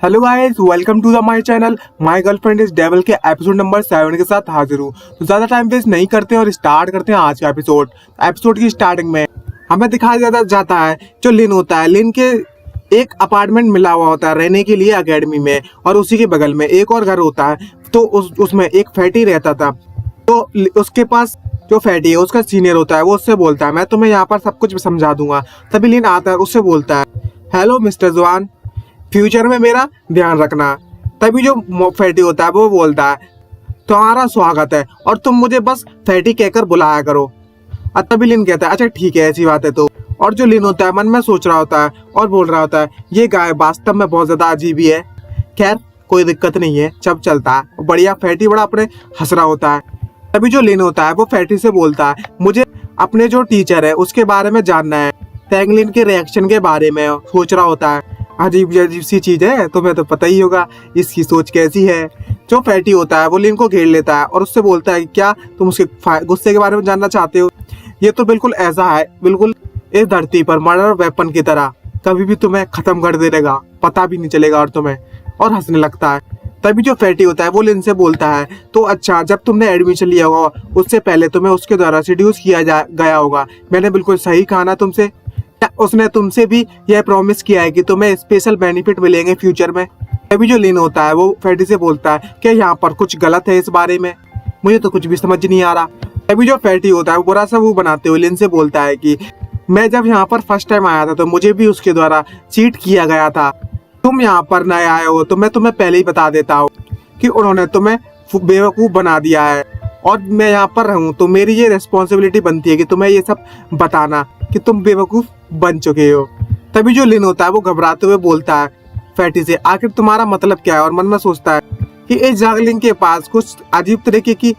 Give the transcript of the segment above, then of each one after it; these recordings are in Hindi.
Hello guys, welcome to the my channel. My girlfriend is devil के एपिसोड नंबर 7 के साथ हाजिर हूँ। तो ज्यादा टाइम वेस्ट नहीं करते और स्टार्ट करते हैं आज का एपिसोड की स्टार्टिंग में हमें दिखाया जाता है जो लिन होता है। लिन के एक अपार्टमेंट मिला हुआ होता है रहने के लिए एकेडमी में, और उसी के बगल में एक और घर होता है। तो उसमें एक फैटी रहता था। तो उसके पास जो फैटी है उसका सीनियर होता है, वो उससे बोलता है मैं तुम्हें यहाँ पर सब कुछ समझा दूंगा। तभी लिन आता है, उससे बोलता है हेलो मिस्टर जवान, फ्यूचर में मेरा ध्यान रखना। तभी जो फैटी होता है वो बोलता है तुम्हारा स्वागत है और तुम मुझे बस फैटी कहकर बुलाया करो। और तभी लिन कहता है अच्छा ठीक है, ऐसी बात है तो। और जो लिन होता है मन में सोच रहा होता है और बोल रहा होता है ये गाय वास्तव में बहुत ज्यादा अजीब ही है। खैर कोई दिक्कत नहीं है, सब चलता है। बढ़िया फैटी बड़ा अपने हंस रहा होता है। तभी जो लिन होता है वो फैटी से बोलता है मुझे अपने जो टीचर है उसके बारे में जानना है। टैंगलिन के रिएक्शन के बारे में सोच रहा होता है। अजीब सी चीज है, तुम्हें तो पता ही होगा इसकी सोच कैसी है। जो फैटी होता है वो लिन को घेर लेता है और उससे बोलता है क्या तुम उसके गुस्से के बारे में जानना चाहते हो? ये तो बिल्कुल ऐसा है, बिल्कुल इस धरती पर मर्डर वेपन की तरह, कभी भी तुम्हें खत्म कर देगा, पता भी नहीं चलेगा और तुम्हें। और हंसने लगता है। तभी जो फैटी होता है वो लिन से बोलता है तो अच्छा, जब तुमने एडमिशन लिया होगा उससे पहले तुम्हें उसके द्वारा सीड्यूस किया गया होगा। मैंने बिल्कुल सही कहा ना तुमसे? उसने तुमसे भी यह प्रॉमिस किया है कि तुम्हें स्पेशल बेनिफिट मिलेंगे फ्यूचर में। तभी जो लिन होता है वो फैटी से बोलता है कि यहाँ पर कुछ गलत है इस बारे में, मुझे तो कुछ भी समझ नहीं आ रहा। तभी जो फैटी होता है वो बुरा सा मुंह बनाते हुए लिन से बोलता है कि मैं जब यहाँ पर फर्स्ट टाइम आया था तो मुझे भी उसके द्वारा चीट किया गया था। तुम यहाँ पर नए आए हो तो मैं तुम्हें पहले ही बता देता हूँ कि उन्होंने तुम्हें बेवकूफ बना दिया है, और मैं यहाँ पर रहूँ तो मेरी ये रिस्पॉन्सिबिलिटी बनती है कि तुम्हें ये सब बताना कि तुम बेवकूफ बन चुके हो। तभी जो लिन होता है वो घबराते हुए बोलता है फैटी से आखिर तुम्हारा मतलब क्या है? और मन में सोचता है कि इस जागलिंग के पास कुछ अजीब तरीके की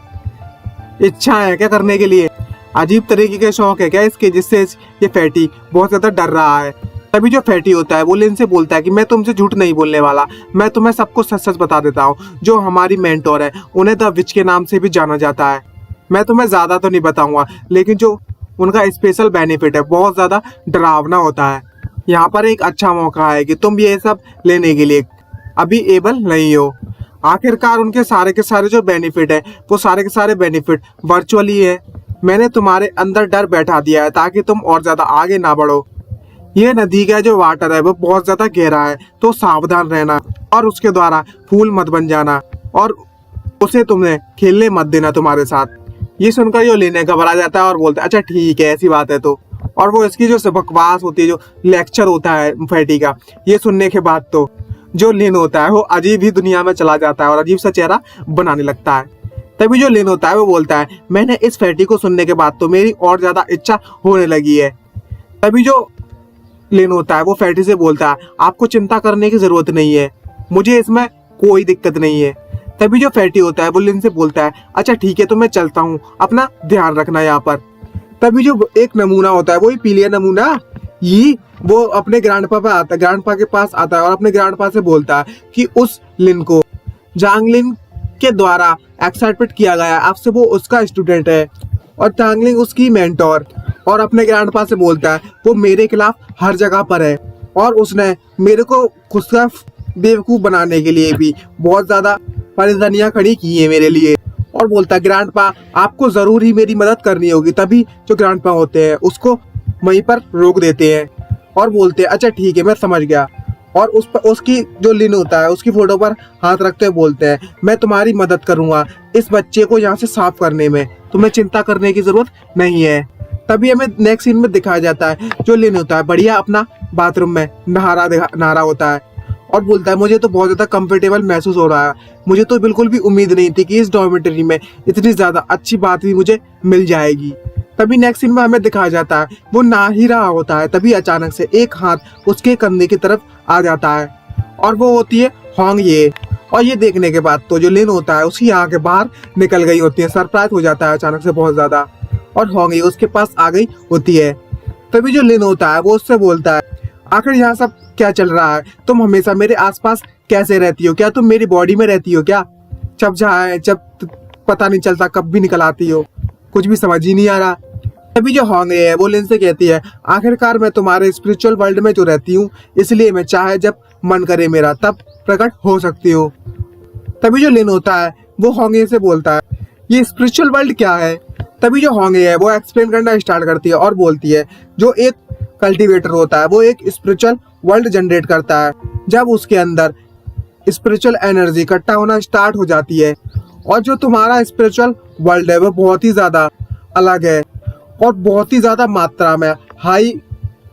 इच्छा है क्या करने के लिए, अजीब तरीके के शौक है क्या इसके, जिससे ये फैटी बहुत ज्यादा डर रहा है। तभी जो फैटी होता है वो लिन से बोलता है कि मैं तुमसे झूठ नहीं बोलने वाला, मैं तुम्हें सब कुछ सच सच बता देता हूँ। जो हमारी मेंटोर है उन्हें द विच के नाम से भी जाना जाता है। मैं तुम्हें ज्यादा तो नहीं बताऊंगा, लेकिन जो उनका स्पेशल बेनिफिट है बहुत ज्यादा डरावना होता है। यहाँ पर एक अच्छा मौका है कि तुम ये सब लेने के लिए अभी एबल नहीं हो। आखिरकार उनके सारे के सारे जो बेनिफिट है वो सारे के सारे बेनिफिट वर्चुअली है। मैंने तुम्हारे अंदर डर बैठा दिया है ताकि तुम और ज्यादा आगे ना बढ़ो। ये नदी का जो वाटर है वो बहुत ज्यादा गहरा है, तो सावधान रहना और उसके द्वारा फूल मत बन जाना, और उसे तुमने खेलने मत देना तुम्हारे साथ। ये सुनकर जो लिन घबरा जाता है और बोलता है अच्छा ठीक है, ऐसी बात है तो। और वो इसकी जो बकवास होती है, जो लेक्चर होता है फैटी का, ये सुनने के बाद तो जो लिन होता है वो अजीब ही दुनिया में चला जाता है और अजीब सा चेहरा बनाने लगता है। तभी जो लिन होता है वो बोलता है मैंने इस फैटी को सुनने के बाद तो मेरी और ज्यादा इच्छा होने लगी है। तभी जो लिन होता है वो फैटी से बोलता है आपको चिंता करने की जरूरत नहीं है, मुझे इसमें कोई दिक्कत नहीं है। तभी जो फैटी होता है वो लिन से बोलता है अच्छा ठीक है तो मैं चलता हूँ, अपना ध्यान रखना यहाँ पर। तभी जो एक नमूना होता है वही पीलिया नमूना, ये वो अपने ग्रैंडपा पे आता है, ग्रैंडपा के पास आता है और अपने ग्रैंडपा से बोलता है कि उस लिन को जांगलिन के द्वारा एक्साइटमेंट किया गया, आपसे वो उसका स्टूडेंट है और टांगलिंग उसकी मेंटोर। और अपने ग्रैंडपा से बोलता है वो मेरे खिलाफ हर जगह पर है और उसने मेरे को खुद का बेवकूफ बनाने के लिए भी बहुत ज्यादा परेशानियां खड़ी की है मेरे लिए। और बोलता है ग्रैंडपा आपको जरूर ही मेरी मदद करनी होगी। तभी जो ग्रैंडपा होते हैं उसको वहीं पर रोक देते हैं और बोलते हैं अच्छा ठीक है मैं समझ गया। और उसकी जो लिन होता है उसकी फोटो पर हाथ रखते हुए बोलते हैं मैं तुम्हारी मदद करूंगा इस बच्चे को यहाँ से साफ करने में, तुम्हें चिंता करने की जरूरत नहीं है। तभी हमें नेक्स्ट सीन में दिखाया जाता है जो लिन होता है बढ़िया अपना बाथरूम में नहा रहा होता है और बोलता है मुझे तो बहुत ज्यादा कंफर्टेबल महसूस हो रहा है, मुझे तो बिल्कुल भी उम्मीद नहीं थी कि इस डॉर्मेटरी में इतनी ज्यादा अच्छी बात भी मुझे मिल जाएगी। तभी नेक्स्ट सीन में हमें दिखाया जाता है वो नहा ही रहा होता है, तभी अचानक से एक हाथ उसके कंधे की तरफ आ जाता है और वो होती है होंग ये। और ये देखने के बाद तो जो लिन होता है उसकी आंखें बाहर निकल गई होती है, सरप्राइज हो जाता है अचानक से बहुत ज्यादा, और होंग ये उसके पास आ गई होती है। तभी जो लिन होता है वो उससे बोलता है आखिर यहाँ सब क्या चल रहा है, तुम हमेशा मेरे आसपास कैसे रहती हो, क्या तुम मेरी बॉडी में रहती हो क्या? जब पता नहीं चलता कब भी निकल आती हो, कुछ भी समझ ही नहीं आ रहा। तभी जो होंग है वो लिन से कहती है आखिरकार मैं तुम्हारे स्पिरिचुअल वर्ल्ड में जो रहती हूँ, इसलिए मैं चाहे जब मन करे मेरा तब प्रकट हो सकती हो। तभी जो लिन होता है वो होंगे से बोलता है ये स्पिरिचुअल वर्ल्ड क्या है। तभी जो होंगे है वो एक्सप्लेन करना स्टार्ट करती है और बोलती है जो एक कल्टीवेटर होता है वो एक स्पिरिचुअल वर्ल्ड जनरेट करता है। जब उसके अंदर स्पिरिचुअल एनर्जी इकट्ठा होना स्टार्ट हो जाती है और जो तुम्हारा स्पिरिचुअल वर्ल्ड है वो बहुत ही ज़्यादा अलग है और बहुत ही ज़्यादा मात्रा में हाई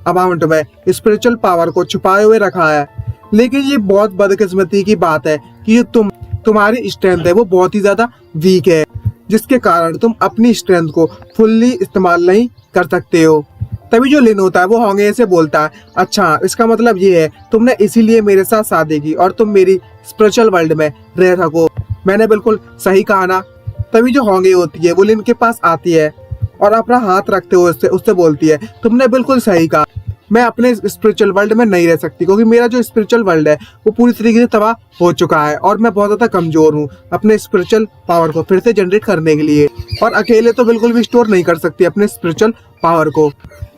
अमाउंट में स्पिरिचुअल पावर को छुपाए हुए रखा है। लेकिन ये बहुत बदकिस्मती की बात है कि ये तुम्हारी स्ट्रेंथ है वो बहुत ही ज़्यादा वीक है, जिसके कारण तुम अपनी स्ट्रेंथ को फुल्ली इस्तेमाल नहीं कर सकते हो। तभी जो लिन होता है वो होंगे से बोलता है अच्छा इसका मतलब ये है तुमने इसीलिए मेरे साथ शादी की और तुम मेरी स्पिरिचुअल वर्ल्ड में रह सको। मैंने बिल्कुल सही कहा ना। तभी जो होंगे होती है वो लिन के पास आती है और अपना हाथ रखते हुए उससे बोलती है तुमने बिल्कुल सही कहा, मैं अपने स्पिरिचुअल वर्ल्ड में नहीं रह सकती क्योंकि मेरा जो स्पिरिचुअल वर्ल्ड है वो पूरी तरीके से तबाह हो चुका है और मैं बहुत ज़्यादा कमज़ोर हूँ अपने स्पिरिचुअल पावर को फिर से जनरेट करने के लिए, और अकेले तो बिल्कुल भी स्टोर नहीं कर सकती अपने स्पिरिचुअल पावर को।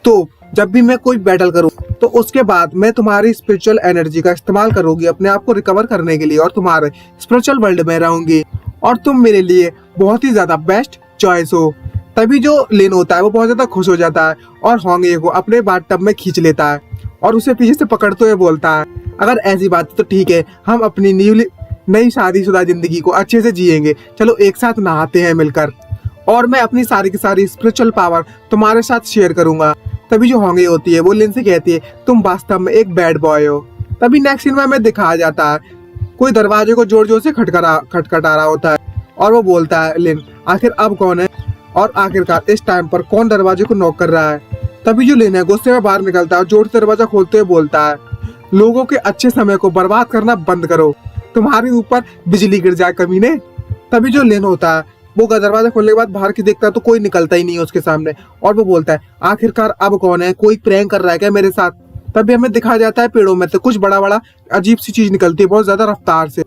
तो जब भी मैं कोई बैटल करूँ तो उसके बाद मैं तुम्हारी स्पिरिचुअल एनर्जी का इस्तेमाल करूँगी अपने आप को रिकवर करने के लिए और तुम्हारे स्पिरिचुअल वर्ल्ड में रहूँगी और तुम मेरे लिए बहुत ही ज़्यादा बेस्ट चॉइस हो। तभी जो लिन होता है वो बहुत ज़्यादा खुश हो जाता है और होंगे को अपने बाथटब में खींच लेता है और उसे पीछे से पकड़ते हुए बोलता है अगर ऐसी बात है तो ठीक है, हम अपनी नई शादीशुदा जिंदगी को अच्छे से जिएंगे, चलो एक साथ नहाते हैं मिलकर और मैं अपनी सारी की सारी स्पिरिचुअल पावर तुम्हारे साथ शेयर करूंगा। तभी जो होंगे होती है वो लिन से कहती है तुम वास्तव में एक बैड बॉय हो। तभी नेक्स्ट सीन में हमें दिखाया जाता है कोई दरवाजे को जोर जोर से खटखटा रहा होता है और वो बोलता है लिन आखिर अब कौन है और आखिरकार इस टाइम पर कौन दरवाजे को नॉक कर रहा है। तभी जो लिन है गुस्से में बाहर निकलता है और जोर से दरवाजा खोलते हुए बोलता है लोगों के अच्छे समय को बर्बाद करना बंद करो, तुम्हारे ऊपर बिजली गिर जाए कमीने। तभी जो लिन होता है वो दरवाजा खोलने के बाद बाहर की देखता है तो कोई निकलता ही नहीं है उसके सामने और वो बोलता है आखिरकार अब कौन है, कोई प्रैंक कर रहा है क्या मेरे साथ। तभी हमें दिखाया जाता है पेड़ों में से कुछ बड़ा बड़ा अजीब सी चीज निकलती है बहुत ज्यादा रफ्तार से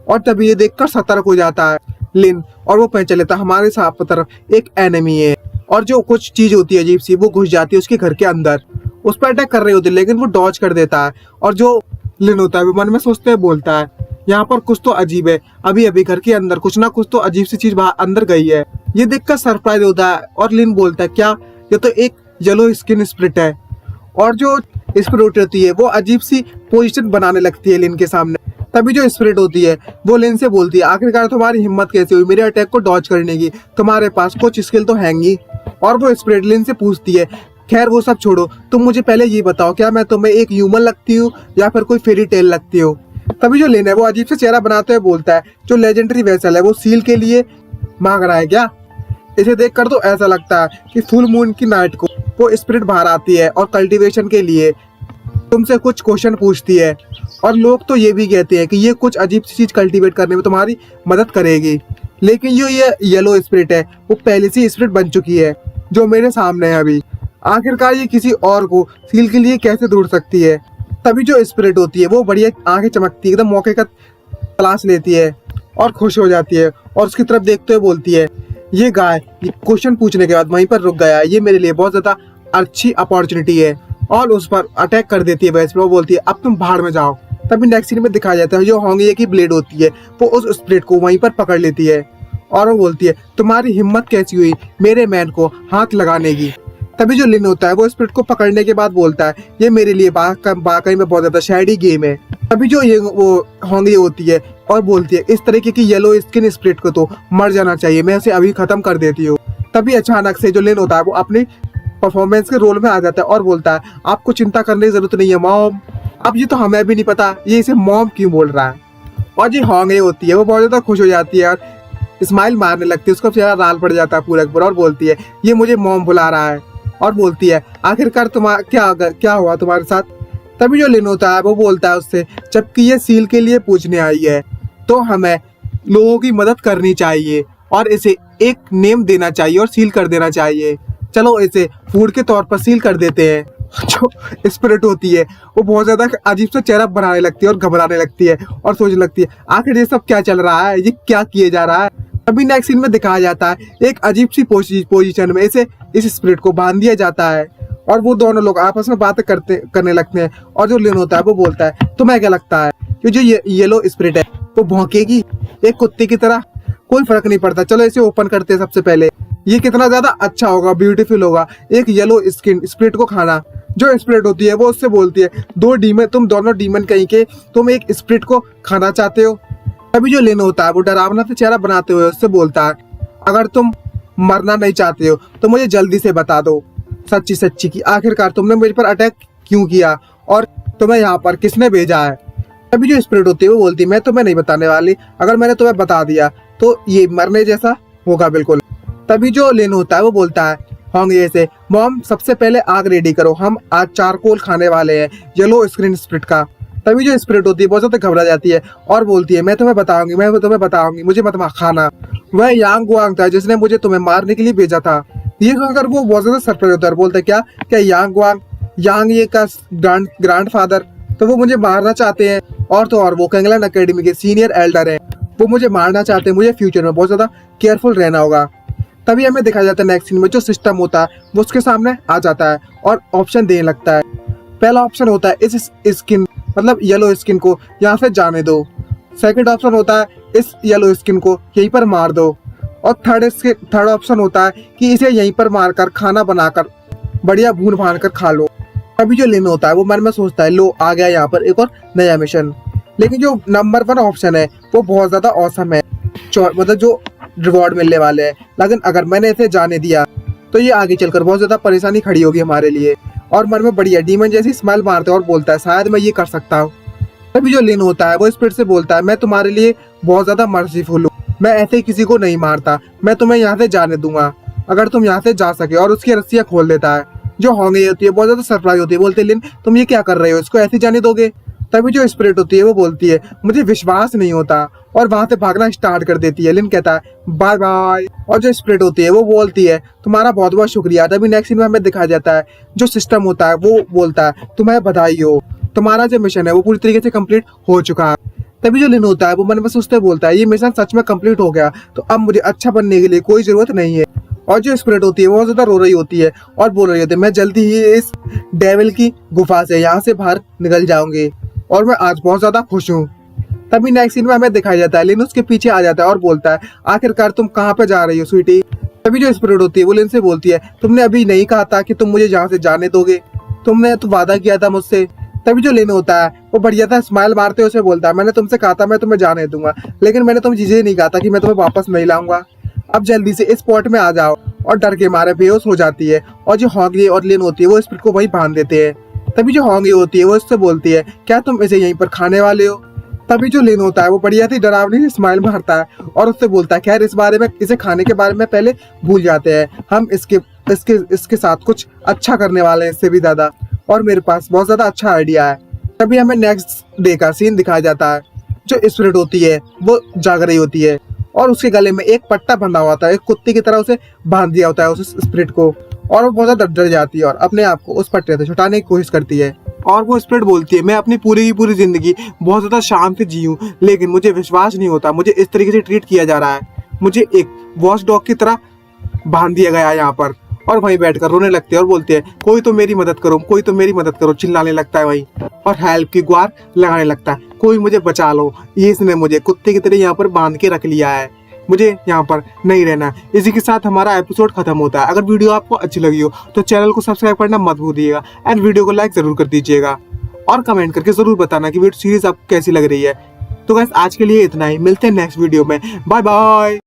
और तभी ये देखकर सतर्क हो जाता है लिन और वो पहचान लेता है हमारे साथ तरफ एक एनिमी है और जो कुछ चीज होती है अजीब सी वो घुस जाती है उसके घर के अंदर, उस पर अटैक कर रही होती है लेकिन वो डॉज कर देता है और जो लिन होता है वो मन में सोचते हुए बोलता है यहाँ पर कुछ तो अजीब है, अभी अभी घर के अंदर कुछ ना कुछ तो अजीब सी चीज बाहर अंदर गई है। ये देखकर सरप्राइज होता है और लिन बोलता है क्या, ये तो एक येलो स्किन स्प्रिट है और जो स्पिरिट होती है वो अजीब सी पोजीशन बनाने लगती है लिन के सामने। तभी जो स्पिरिट होती है वो लिन से बोलती है आखिरकार तुम्हारी हिम्मत कैसे हुई मेरे अटैक को डॉज करने की, तुम्हारे पास कुछ स्किल तो हैंगी। और वो स्पिरिट लिन से पूछती है खैर वो सब छोड़ो, तुम मुझे पहले ये बताओ क्या मैं तुम्हें एक ह्यूमन लगती हूँ या फिर कोई फेरी टेल लगती हो। तभी जो लिन है वो अजीब से चेहरा बनाते हुए बोलता है जो लेजेंडरी वेसल है वो सील के लिए मांग रहा है क्या। इसे देखकर तो ऐसा लगता है कि फुल मून की नाइट को वो स्पिरिट बाहर आती है और कल्टीवेशन के लिए तुमसे कुछ क्वेश्चन पूछती है और लोग तो ये भी कहते हैं कि ये कुछ अजीब सी चीज कल्टीवेट करने में तुम्हारी मदद करेगी, लेकिन जो ये येलो स्पिरिट है वो पहले से स्पिरिट बन चुकी है जो मेरे सामने है अभी। आखिरकार ये किसी और को सील के लिए कैसे ढूंढ सकती है। तभी जो स्पिरिट होती है वो बढ़िया आंखें चमकती है एकदम मौके का तलाश लेती है और खुश हो जाती है और उसकी तरफ देखते हुए बोलती है ये गाय ये क्वेश्चन पूछने के बाद वहीं पर रुक गया, ये मेरे लिए बहुत ज्यादा अच्छी अपॉर्चुनिटी है और उस पर अटैक कर देती है। वैसे वो बोलती है अब तुम भाड़ में जाओ। तभी नेक्स्ट सीन में दिखाया जाता है जो होंगे की ब्लेड होती है वो उस स्पिरिट को वहीं पर पकड़ लेती है और वो बोलती है तुम्हारी हिम्मत कैसी हुई मेरे मैन को हाथ लगाने की। तभी जो लिन होता है वो स्पिरिट को पकड़ने के बाद बोलता है ये मेरे लिए वाकई में बहुत ज्यादा शैडी गेम है। तभी जो ये वो होंगी होती है और बोलती है इस तरीके की येलो स्किन स्पिरिट को तो मर जाना चाहिए, मैं इसे अभी खत्म कर देती हूँ। तभी अचानक से जो लिन होता है वो अपने परफॉर्मेंस के रोल में आ जाता है और बोलता है आपको चिंता करने की जरूरत नहीं है मॉम। अब ये तो हमें भी नहीं पता ये इसे मॉम क्यों बोल रहा है। और जो होंगे होती है वो बहुत ज्यादा खुश हो जाती है और स्माइल मारने लगती है, उसका चेहरा लाल पड़ जाता है पूरा पूरा और बोलती है ये मुझे मॉम बुला रहा है और बोलती है आखिरकार क्या हुआ तुम्हारे साथ। तभी जो लिन होता है वो बोलता है उससे जबकि ये सील के लिए पूछने आई है तो हमें लोगों की मदद करनी चाहिए और इसे एक नेम देना चाहिए और सील कर देना चाहिए, चलो इसे फूड के तौर पर सील कर देते हैं। जो स्पिरिट होती है वो बहुत ज्यादा अजीब सा चेहरा बनाने लगती है और घबराने लगती है और सोचने लगती है आखिर ये सब क्या चल रहा है, ये क्या किए जा रहा है। अभी नेक्स्ट सीन में दिखाया जाता है एक अजीब सी पोजीशन में इस स्पिरिट को बांध दिया जाता है और वो दोनों लोग आपस में बातें करने लगते हैं। और जो लिन होता है वो बोलता है तुम्हें क्या लगता है कि जो येलो स्प्रिट है वो भौंकेगी एक कुत्ते की तरह? कोई फर्क नहीं पड़ता, चलो इसे ओपन करते हैं। सबसे पहले ये कितना ज्यादा अच्छा होगा, ब्यूटीफुल होगा एक येलो स्किन स्प्रिट को खाना। जो स्प्रिट होती है वो उससे बोलती है तुम दोनों डीमन कहीं के, तुम एक स्प्रिट को खाना चाहते हो? अभी जो लिन होता है वो डरावना सा चेहरा बनाते हुए उससे बोलता है अगर तुम मरना नहीं चाहते हो तो मुझे जल्दी से बता दो सच्ची सच्ची कि आखिरकार तुमने मुझ पर अटैक क्यों किया और तुम्हें यहाँ पर किसने भेजा है? अभी जो स्पिरिट होती है वो बोलती है मैं तुम्हें नहीं बताने वाली, अगर मैंने तुम्हें बता दिया तो ये मरने जैसा होगा बिल्कुल। तभी जो लिन होता है वो बोलता है होंगे से मॉम सबसे पहले आग रेडी करो, हम आज चारकोल खाने वाले हैं येलो स्क्रीन स्प्रिट का। तभी जो स्पिरिट होती है बहुत ज्यादा घबरा जाती है और बोलती है मैं तुम्हें बताऊंगी मुझे मत खाना। वह यांग गुआंग था जिसने मुझे तुम्हें मारने के लिए भेजा था। ये सुनकर वो बहुत ज्यादा सरप्राइज होता है, बोलता है क्या यांग गुआंग, यांग ये का ग्रैंडफादर, तो वो मुझे मारना चाहते हैं। और तो और वो कैंगलैंड एकेडमी के सीनियर एल्डर हैं, वो मुझे मारना चाहते हैं, मुझे फ्यूचर में बहुत ज्यादा केयरफुल रहना होगा। तभी हमें दिखाया जाता है नेक्स्ट सीन में जो सिस्टम होता है वो उसके सामने आ जाता है और ऑप्शन देने लगता है। पहला ऑप्शन होता है इस स्किन मतलब येलो स्किन को यहाँ से जाने दो। सेकंड ऑप्शन होता है इस येलो स्किन को यहीं पर मार दो। और थर्ड ऑप्शन होता है कि इसे यहीं पर मारकर खाना बनाकर बढ़िया भून भान कर खा लो। अभी जो लिन होता है वो मन में सोचता है लो आ गया यहाँ पर एक और नया मिशन। लेकिन जो नंबर 1 ऑप्शन है वो बहुत ज्यादा औसम है, मतलब जो रिवॉर्ड मिलने वाले हैं, लेकिन अगर मैंने इसे जाने दिया तो ये आगे चलकर बहुत ज्यादा परेशानी खड़ी होगी हमारे लिए। और मन में बढ़िया डीमन जैसी स्माइल मारता है और बोलता है शायद मैं ये कर सकता हूँ। तभी जो लिन होता है वो स्पिरिट से बोलता है मैं तुम्हारे लिए बहुत ज्यादा मर्सीफुल हूँ, मैं ऐसे किसी को नहीं मारता, मैं तुम्हें यहाँ से जाने दूंगा अगर तुम यहाँ से जा सके। और उसकी रस्सियाँ खोल देता है। जो होंगे होती है बहुत ज्यादा सरप्राइज होती है, बोलते लिन तुम ये क्या कर रहे हो, इसको ऐसे जाने दोगे? तभी जो स्पिरिट होती है वो बोलती है मुझे विश्वास नहीं होता और वहां से भागना स्टार्ट कर देती है। लिन कहता है बाय बाय। और जो स्पिरिट होती है वो बोलती है तुम्हारा बहुत बहुत शुक्रिया। तभी नेक्स्ट सीन में हमें दिखाया जाता है जो सिस्टम होता है वो बोलता है तुम्हें बधाई हो, तुम्हारा जो मिशन है वो पूरी तरीके से कंप्लीट हो चुका है। तभी जो लिन होता है वो मन में सोचते बोलता है ये मिशन सच में कंप्लीट हो गया तो अब मुझे अच्छा बनने के लिए कोई जरूरत नहीं है। और जो स्पिरिट होती है वो ज्यादा रो रही होती है और बोल रही होती है मैं जल्दी ही इस डेविल की गुफा से यहाँ से बाहर निकल जाऊंगी और मैं आज बहुत ज्यादा खुश हूँ। तभी नेक्स्ट सीन में हमें दिखाया जाता है लिन उसके पीछे आ जाता है और बोलता है आखिरकार तुम कहाँ पे जा रही हो स्वीटी? तभी जो स्पिरिट होती है वो लिन से बोलती है तुमने अभी नहीं कहा था कि तुम मुझे यहाँ से जाने दोगे, तुमने तो वादा किया था मुझसे। तभी जो लिन होता है वो बढ़िया था स्माइल मारते हुए उसे बोलता है मैंने तुमसे कहा था मैं तुम्हें जाने दूंगा, लेकिन मैंने तुम चीजें नहीं कहा था कि मैं तुम्हें वापस नहीं लाऊंगा। अब जल्दी से इस स्पॉट में आ जाओ। और डर के मारे बेहोश हो जाती है। और जो होंगे और लिन होती है वो स्पिरिट को वहीं बांध देते हैं। तभी जो होंगे होती है वो उससे बोलती है क्या तुम इसे यहीं पर खाने वाले हो? तभी जो लिन होता है वो बढ़िया थी डरावनी सी स्माइल मारता है और उससे बोलता है खैर इसे खाने के बारे में पहले भूल जाते हैं, हम इसके साथ कुछ अच्छा करने वाले हैं इससे भी ज्यादा, और मेरे पास बहुत ज्यादा अच्छा आइडिया है। तभी हमें नेक्स्ट डे का सीन दिखाया जाता है। जो स्पिरिट होती है वो जाग रही होती है और उसके गले में एक पट्टा बंधा हुआ था, एक कुत्ते की तरह उसे बांध दिया होता है उस स्पिरिट को। और वो बहुत ज्यादा डर जाती है और अपने आप को उस पट्टे से छुटाने की कोशिश करती है। और वो स्पिरिट बोलती है मैं अपनी पूरी की पूरी जिंदगी बहुत ज्यादा शांत से जी हूँ, लेकिन मुझे विश्वास नहीं होता मुझे इस तरीके से ट्रीट किया जा रहा है, मुझे एक वॉच डॉग की तरह बांध दिया गया है यहाँ पर। और वहीं बैठकर रोने लगते हैं और बोलते हैं कोई तो मेरी मदद करो, कोई तो मेरी मदद करो, चिल्लाने लगता है वहीं और हेल्प की गुहार लगाने लगता है, कोई मुझे बचा लो, ये इसने मुझे कुत्ते की तरह यहाँ पर बांध के रख लिया है, मुझे यहाँ पर नहीं रहना। इसी के साथ हमारा एपिसोड खत्म होता है। अगर वीडियो आपको अच्छी लगी हो तो चैनल को सब्सक्राइब करना मत भूलिएगा एंड वीडियो को लाइक जरूर कर दीजिएगा और कमेंट करके जरूर बताना कि वीडियो सीरीज आपको कैसी लग रही है। तो गाइस आज के लिए इतना ही, मिलते हैं नेक्स्ट वीडियो में, बाय बाय।